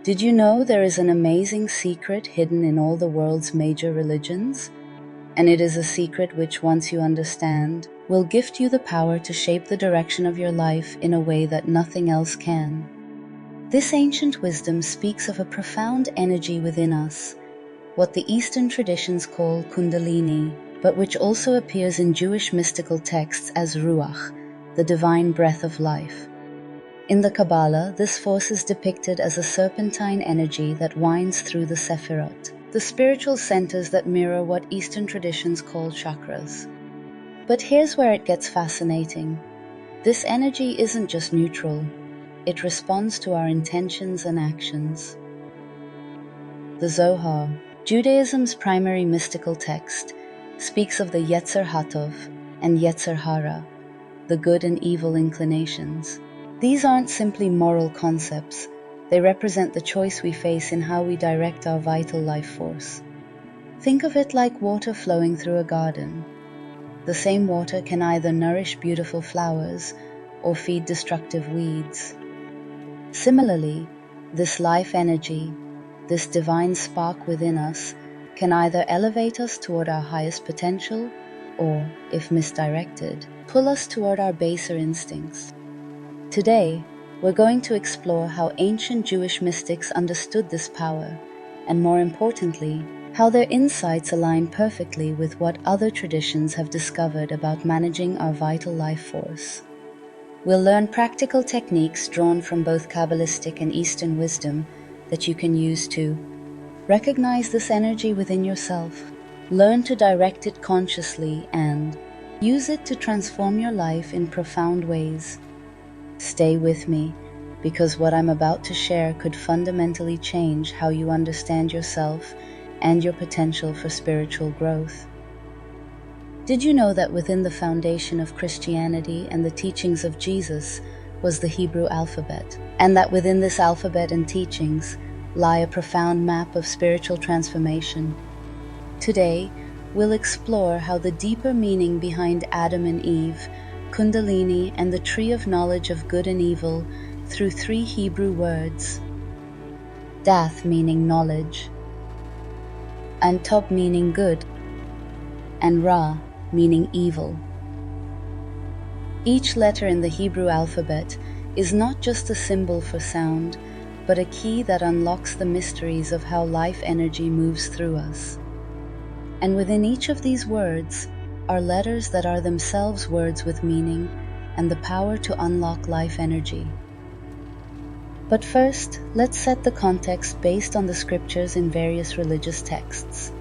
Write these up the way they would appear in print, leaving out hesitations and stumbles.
Did you know there is an amazing secret hidden in all the world's major religions? And it is a secret which, once you understand, will gift you the power to shape the direction of your life in a way that nothing else can. This ancient wisdom speaks of a profound energy within us, what the Eastern traditions call Kundalini, but which also appears in Jewish mystical texts as Ruach, the divine breath of life. In the Kabbalah, this force is depicted as a serpentine energy that winds through the Sephirot, the spiritual centers that mirror what Eastern traditions call chakras. But here's where it gets fascinating. This energy isn't just neutral, it responds to our intentions and actions. The Zohar, Judaism's primary mystical text, speaks of the Yetzer Hatov and Yetzer Hara, the good and evil inclinations. These aren't simply moral concepts, they represent the choice we face in how we direct our vital life force. Think of it like water flowing through a garden. The same water can either nourish beautiful flowers or feed destructive weeds. Similarly, this life energy, this divine spark within us, can either elevate us toward our highest potential or, if misdirected, pull us toward our baser instincts. Today, we're going to explore how ancient Jewish mystics understood this power, and more importantly, how their insights align perfectly with what other traditions have discovered about managing our vital life force. We'll learn practical techniques drawn from both Kabbalistic and Eastern wisdom that you can use to recognize this energy within yourself, learn to direct it consciously, and use it to transform your life in profound ways. Stay with me, because what I'm about to share could fundamentally change how you understand yourself and your potential for spiritual growth. Did you know that within the foundation of Christianity and the teachings of Jesus was the Hebrew alphabet, and that within this alphabet and teachings lie a profound map of spiritual transformation? Today, we'll explore how the deeper meaning behind Adam and Eve, Kundalini, and the tree of knowledge of good and evil through three Hebrew words: Daath, meaning knowledge, and Tob, meaning good, and Ra, meaning evil. Each letter in the Hebrew alphabet is not just a symbol for sound, but a key that unlocks the mysteries of how life energy moves through us. And within each of these words are letters that are themselves words with meaning and the power to unlock life energy. But first, let's set the context based on the scriptures in various religious texts.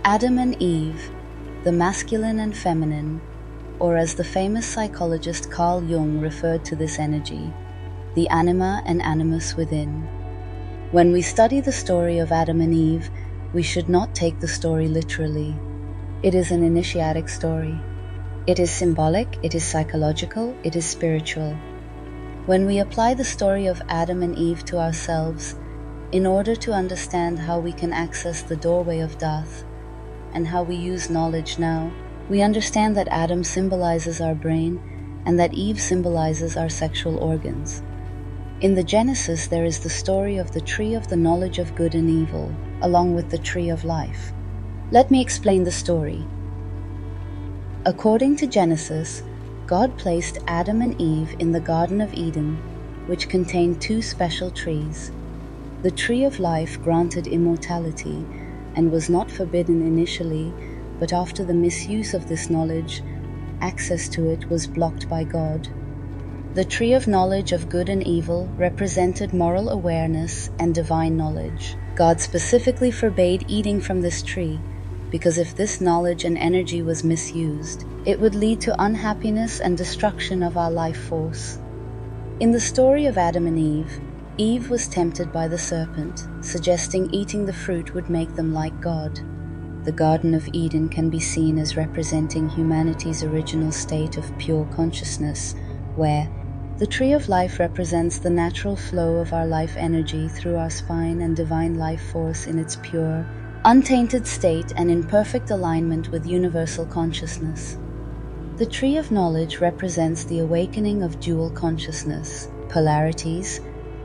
Adam and Eve, the masculine and feminine, or as the famous psychologist Carl Jung referred to this energy, the anima and animus within. When we study the story of Adam and Eve, we should not take the story literally. It is an initiatic story. It is symbolic, it is psychological, it is spiritual. When we apply the story of Adam and Eve to ourselves, in order to understand how we can access the doorway of Daath, and how we use knowledge now, we understand that Adam symbolizes our brain and that Eve symbolizes our sexual organs. In the Genesis, there is the story of the tree of the knowledge of good and evil, along with the tree of life. Let me explain the story. According to Genesis, God placed Adam and Eve in the Garden of Eden, which contained two special trees. The tree of life granted immortality and was not forbidden initially, but after the misuse of this knowledge, access to it was blocked by God. The tree of knowledge of good and evil represented moral awareness and divine knowledge. God specifically forbade eating from this tree, because if this knowledge and energy was misused, it would lead to unhappiness and destruction of our life force. In the story of Adam and Eve, Eve was tempted by the serpent, suggesting eating the fruit would make them like God. The Garden of Eden can be seen as representing humanity's original state of pure consciousness, where the tree of life represents the natural flow of our life energy through our spine and divine life force in its pure, untainted state and in perfect alignment with universal consciousness. The tree of knowledge represents the awakening of dual consciousness, polarities,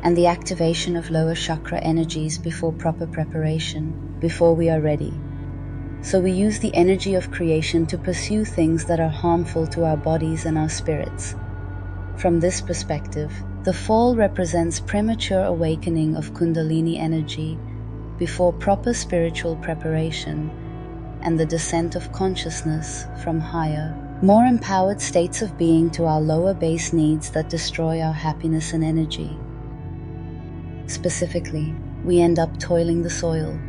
and the activation of lower chakra energies before proper preparation, before we are ready. So we use the energy of creation to pursue things that are harmful to our bodies and our spirits. From this perspective, the fall represents premature awakening of Kundalini energy before proper spiritual preparation, and the descent of consciousness from higher, more empowered states of being to our lower base needs that destroy our happiness and energy. Specifically, we end up toiling the soil,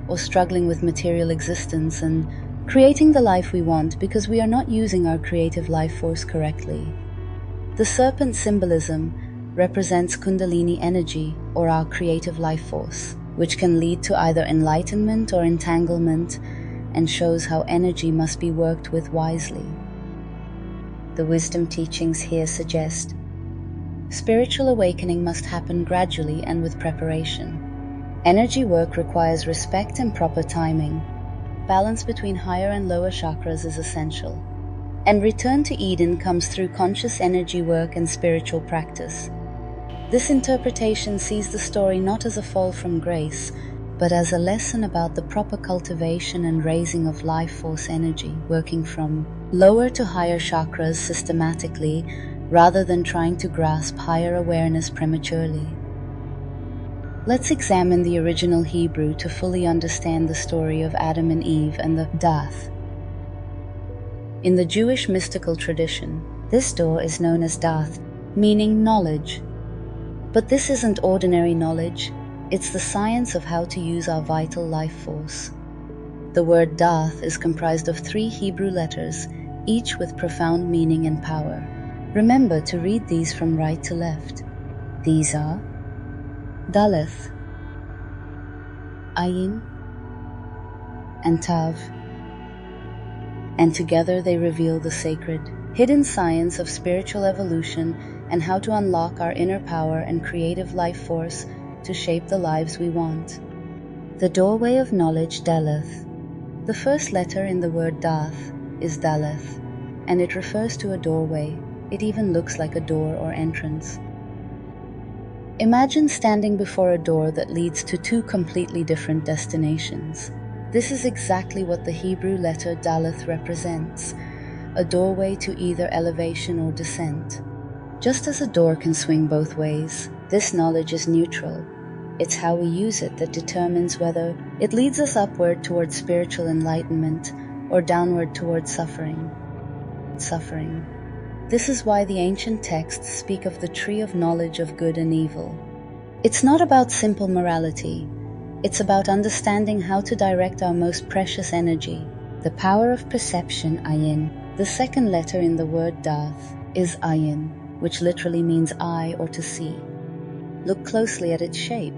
or struggling with material existence and creating the life we want because we are not using our creative life force correctly. The serpent symbolism represents Kundalini energy, or our creative life force, which can lead to either enlightenment or entanglement, and shows how energy must be worked with wisely. The wisdom teachings here suggest spiritual awakening must happen gradually and with preparation. Energy work requires respect and proper timing. Balance between higher and lower chakras is essential. And return to Eden comes through conscious energy work and spiritual practice. This interpretation sees the story not as a fall from grace, but as a lesson about the proper cultivation and raising of life force energy, working from lower to higher chakras systematically, rather than trying to grasp higher awareness prematurely. Let's examine the original Hebrew to fully understand the story of Adam and Eve and the Daath. In the Jewish mystical tradition, this door is known as Daath, meaning knowledge. But this isn't ordinary knowledge, it's the science of how to use our vital life force. The word Daath is comprised of 3 Hebrew letters, each with profound meaning and power. Remember to read these from right to left. These are Daleth, Ayin, and Tav. And together they reveal the sacred, hidden science of spiritual evolution and how to unlock our inner power and creative life force to shape the lives we want. The doorway of knowledge, Daleth. The first letter in the word Daath is Daleth, and it refers to a doorway. It even looks like a door or entrance. Imagine standing before a door that leads to 2 completely different destinations. This is exactly what the Hebrew letter Daleth represents, a doorway to either elevation or descent. Just as a door can swing both ways, this knowledge is neutral. It's how we use it that determines whether it leads us upward towards spiritual enlightenment or downward towards suffering. This is why the ancient texts speak of the tree of knowledge of good and evil. It's not about simple morality. It's about understanding how to direct our most precious energy. The power of perception, Ayin. The second letter in the word Daath is Ayin, which literally means eye or to see. Look closely at its shape.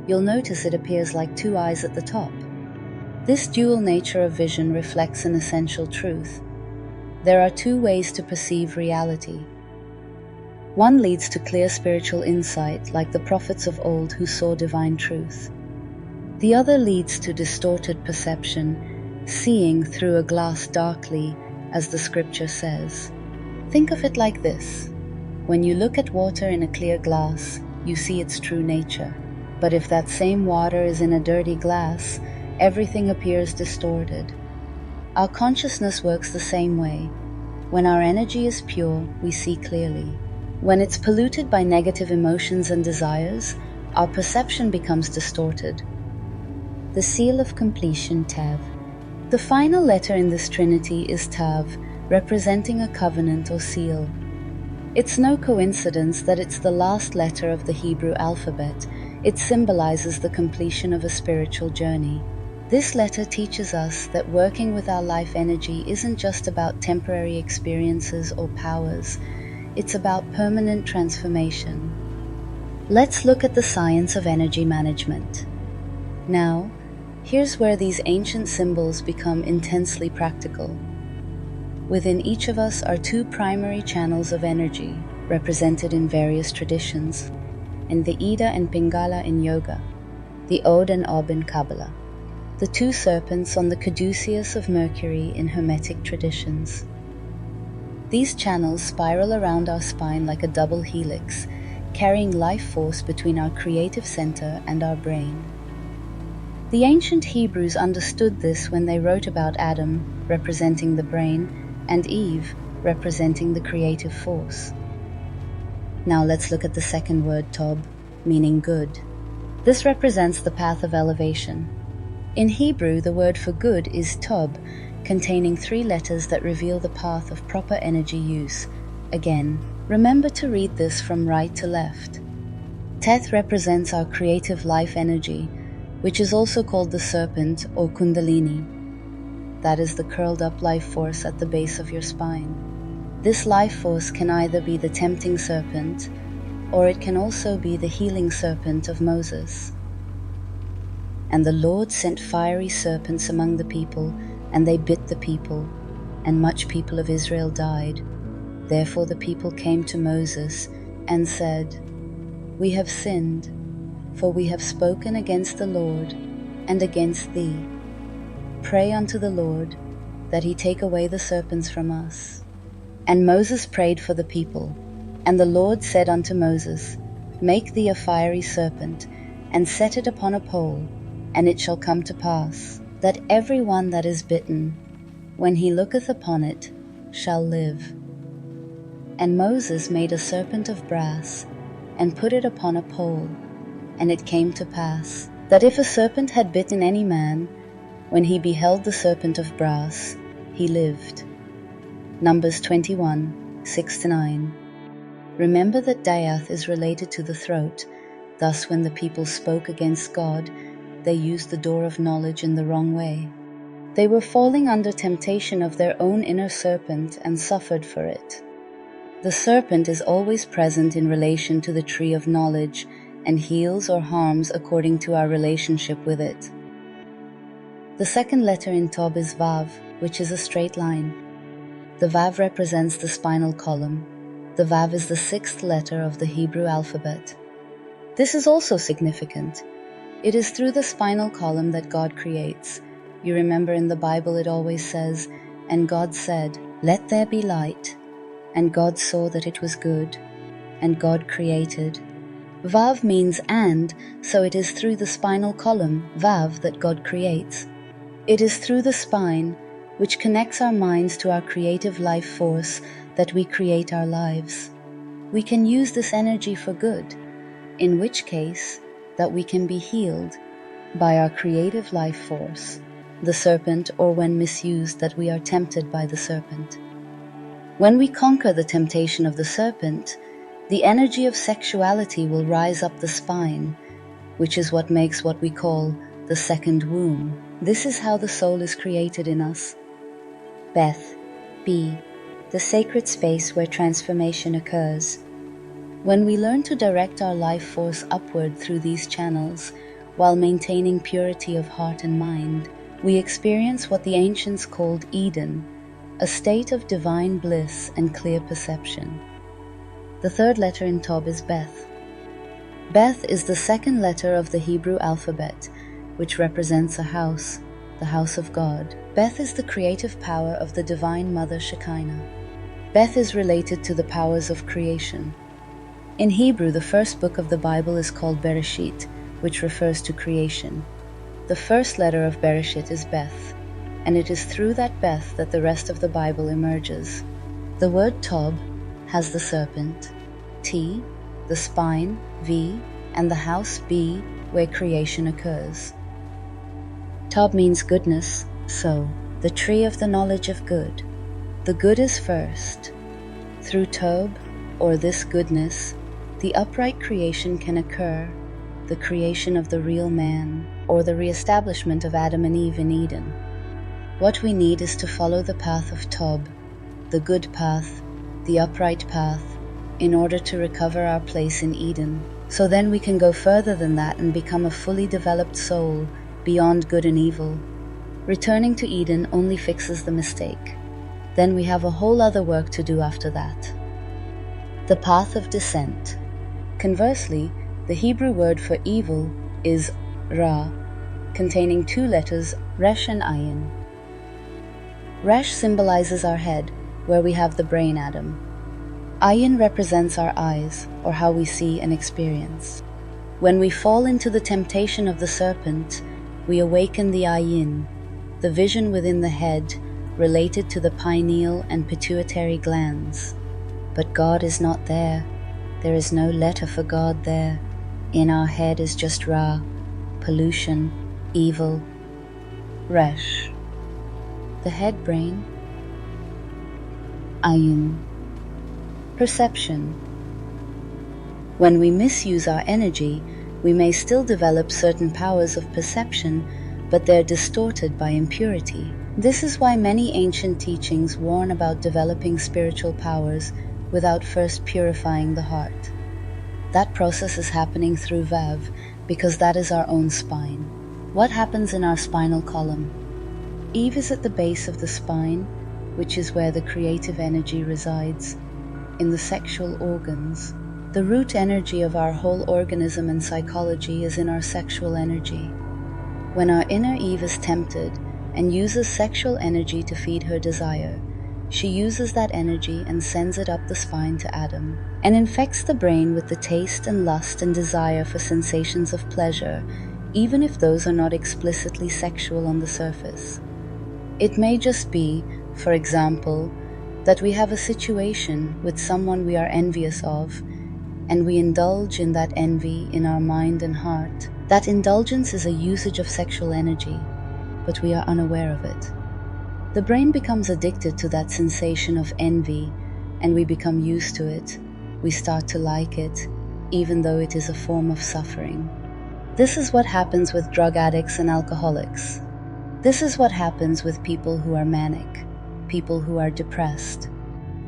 You'll notice it appears like 2 eyes at the top. This dual nature of vision reflects an essential truth. There are 2 ways to perceive reality. One leads to clear spiritual insight, like the prophets of old who saw divine truth. The other leads to distorted perception, seeing through a glass darkly, as the scripture says. Think of it like this. When you look at water in a clear glass, you see its true nature. But if that same water is in a dirty glass, everything appears distorted. Our consciousness works the same way. When our energy is pure, we see clearly. When it's polluted by negative emotions and desires, our perception becomes distorted. The seal of completion, Tav. The final letter in this trinity is Tav, representing a covenant or seal. It's no coincidence that it's the last letter of the Hebrew alphabet. It symbolizes the completion of a spiritual journey. This letter teaches us that working with our life energy isn't just about temporary experiences or powers. It's about permanent transformation. Let's look at the science of energy management. Now, here's where these ancient symbols become intensely practical. Within each of us are 2 primary channels of energy, represented in various traditions, in the Ida and Pingala in yoga, the Od and Ob in Kabbalah, the 2 serpents on the caduceus of Mercury in Hermetic traditions. These channels spiral around our spine like a double helix, carrying life force between our creative center and our brain. The ancient Hebrews understood this when they wrote about Adam, representing the brain, and Eve, representing the creative force. Now let's look at the second word, tob, meaning good. This represents the path of elevation. In Hebrew, the word for good is tob, containing 3 letters that reveal the path of proper energy use. Again, remember to read this from right to left. Teth represents our creative life energy, which is also called the serpent or Kundalini. That is the curled up life force at the base of your spine. This life force can either be the tempting serpent, or it can also be the healing serpent of Moses. And the Lord sent fiery serpents among the people, and they bit the people, and much people of Israel died. Therefore the people came to Moses and said, "We have sinned, for we have spoken against the Lord and against thee. Pray unto the Lord, that he take away the serpents from us." And Moses prayed for the people. And the Lord said unto Moses, "Make thee a fiery serpent, and set it upon a pole, and it shall come to pass, that every one that is bitten, when he looketh upon it, shall live." And Moses made a serpent of brass, and put it upon a pole. And it came to pass, that if a serpent had bitten any man, when he beheld the serpent of brass, he lived. Numbers 21, 6-9. Remember that Daath is related to the throat. Thus when the people spoke against God, they used the door of knowledge in the wrong way. They were falling under temptation of their own inner serpent and suffered for it. The serpent is always present in relation to the tree of knowledge and heals or harms according to our relationship with it. The second letter in Tob is Vav, which is a straight line. The Vav represents the spinal column. The Vav is the 6th letter of the Hebrew alphabet. This is also significant. It is through the spinal column that God creates. You remember in the Bible it always says, "And God said, let there be light. And God saw that it was good. And God created." Vav means and, so it is through the spinal column, Vav, that God creates. It is through the spine, which connects our minds to our creative life force, that we create our lives. We can use this energy for good, in which case that we can be healed by our creative life force, the serpent, or when misused that we are tempted by the serpent. When we conquer the temptation of the serpent, the energy of sexuality will rise up the spine, which is what makes what we call the second womb. This is how the soul is created in us. Beth, B, the sacred space where transformation occurs. When we learn to direct our life force upward through these channels, while maintaining purity of heart and mind, we experience what the ancients called Eden, a state of divine bliss and clear perception. The third letter in Tob is Beth. Beth is the 2nd letter of the Hebrew alphabet, which represents a house, the house of God. Beth is the creative power of the Divine Mother Shekinah. Beth is related to the powers of creation. In Hebrew, the first book of the Bible is called Bereshit, which refers to creation. The first letter of Bereshit is Beth, and it is through that Beth that the rest of the Bible emerges. The word Tob has the serpent, T, the spine, V, and the house, B, where creation occurs. Tob means goodness, so, the tree of the knowledge of good. The good is first. Through Tob, or this goodness, the upright creation can occur, the creation of the real man, or the reestablishment of Adam and Eve in Eden. What we need is to follow the path of Tob, the good path, the upright path, in order to recover our place in Eden. So then we can go further than that and become a fully developed soul, beyond good and evil. Returning to Eden only fixes the mistake. Then we have a whole other work to do after that. The path of descent. Conversely, the Hebrew word for evil is Ra, containing 2 letters, Resh and Ayin. Resh symbolizes our head, where we have the brain atom. Ayin represents our eyes, or how we see and experience. When we fall into the temptation of the serpent, we awaken the Ayin, the vision within the head related to the pineal and pituitary glands. But God is not there. There is no letter for God there. In our head is just Ra, pollution, evil, Resh. The head brain, Ayin. Perception. When we misuse our energy, we may still develop certain powers of perception, but they're distorted by impurity. This is why many ancient teachings warn about developing spiritual powers without first purifying the heart. That process is happening through Vav, because that is our own spine. What happens in our spinal column? Eve is at the base of the spine, which is where the creative energy resides, in the sexual organs. The root energy of our whole organism and psychology is in our sexual energy. When our inner Eve is tempted and uses sexual energy to feed her desire, she uses that energy and sends it up the spine to Adam, and infects the brain with the taste and lust and desire for sensations of pleasure, even if those are not explicitly sexual on the surface. It may just be, for example, that we have a situation with someone we are envious of, and we indulge in that envy in our mind and heart. That indulgence is a usage of sexual energy, but we are unaware of it. The brain becomes addicted to that sensation of envy, and we become used to it. We start to like it, even though it is a form of suffering. This is what happens with drug addicts and alcoholics. This is what happens with people who are manic, people who are depressed.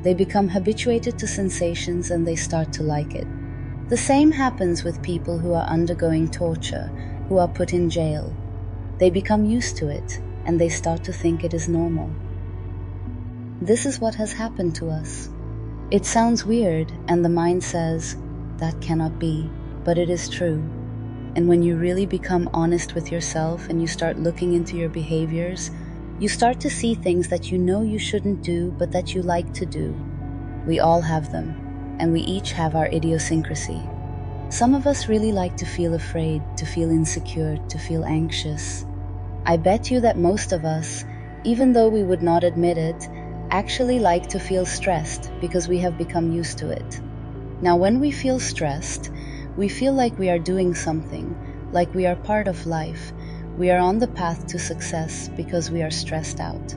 They become habituated to sensations and they start to like it. The same happens with people who are undergoing torture, who are put in jail. They become used to it and they start to think it is normal. This is what has happened to us. It sounds weird and the mind says, that cannot be, but it is true. And when you really become honest with yourself and you start looking into your behaviors, you start to see things that you know you shouldn't do, but that you like to do. We all have them, and we each have our idiosyncrasy. Some of us really like to feel afraid, to feel insecure, to feel anxious. I bet you that most of us, even though we would not admit it, actually like to feel stressed because we have become used to it. Now, when we feel stressed, we feel like we are doing something, like we are part of life. We are on the path to success because we are stressed out.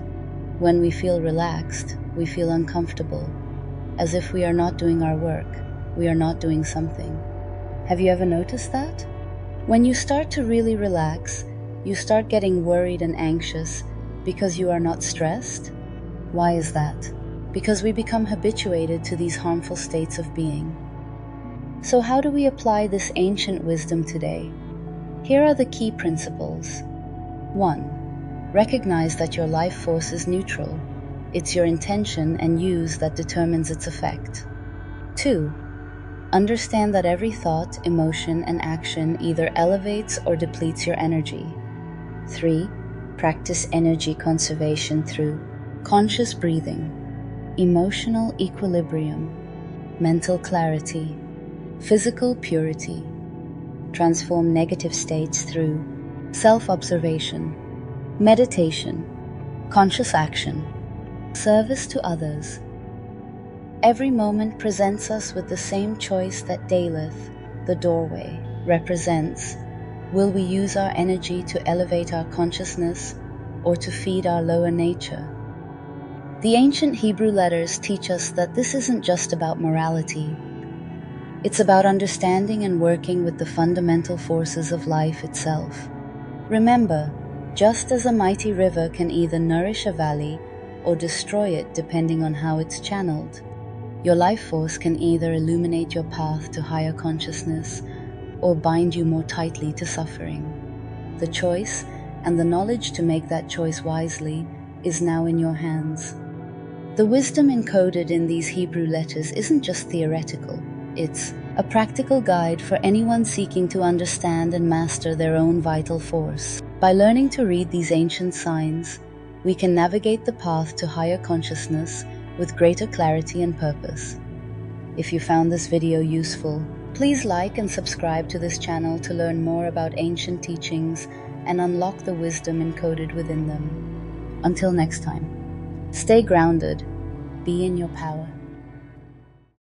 When we feel relaxed, we feel uncomfortable, as if we are not doing our work, we are not doing something. Have you ever noticed that? When you start to really relax, you start getting worried and anxious because you are not stressed. Why is that? Because we become habituated to these harmful states of being. So how do we apply this ancient wisdom today? Here are the key principles. 1. Recognize that your life force is neutral. It's your intention and use that determines its effect. 2. Understand that every thought, emotion, and action either elevates or depletes your energy. 3. Practice energy conservation through conscious breathing, emotional equilibrium, mental clarity, physical purity. Transform negative states through self-observation, meditation, conscious action, service to others. Every moment presents us with the same choice that Daath, the doorway, represents. Will we use our energy to elevate our consciousness or to feed our lower nature? The ancient Hebrew letters teach us that this isn't just about morality. It's about understanding and working with the fundamental forces of life itself. Remember, just as a mighty river can either nourish a valley or destroy it depending on how it's channeled, your life force can either illuminate your path to higher consciousness or bind you more tightly to suffering. The choice and the knowledge to make that choice wisely is now in your hands. The wisdom encoded in these Hebrew letters isn't just theoretical. It's a practical guide for anyone seeking to understand and master their own vital force. By learning to read these ancient signs, we can navigate the path to higher consciousness with greater clarity and purpose. If you found this video useful, please like and subscribe to this channel to learn more about ancient teachings and unlock the wisdom encoded within them. Until next time, stay grounded, be in your power.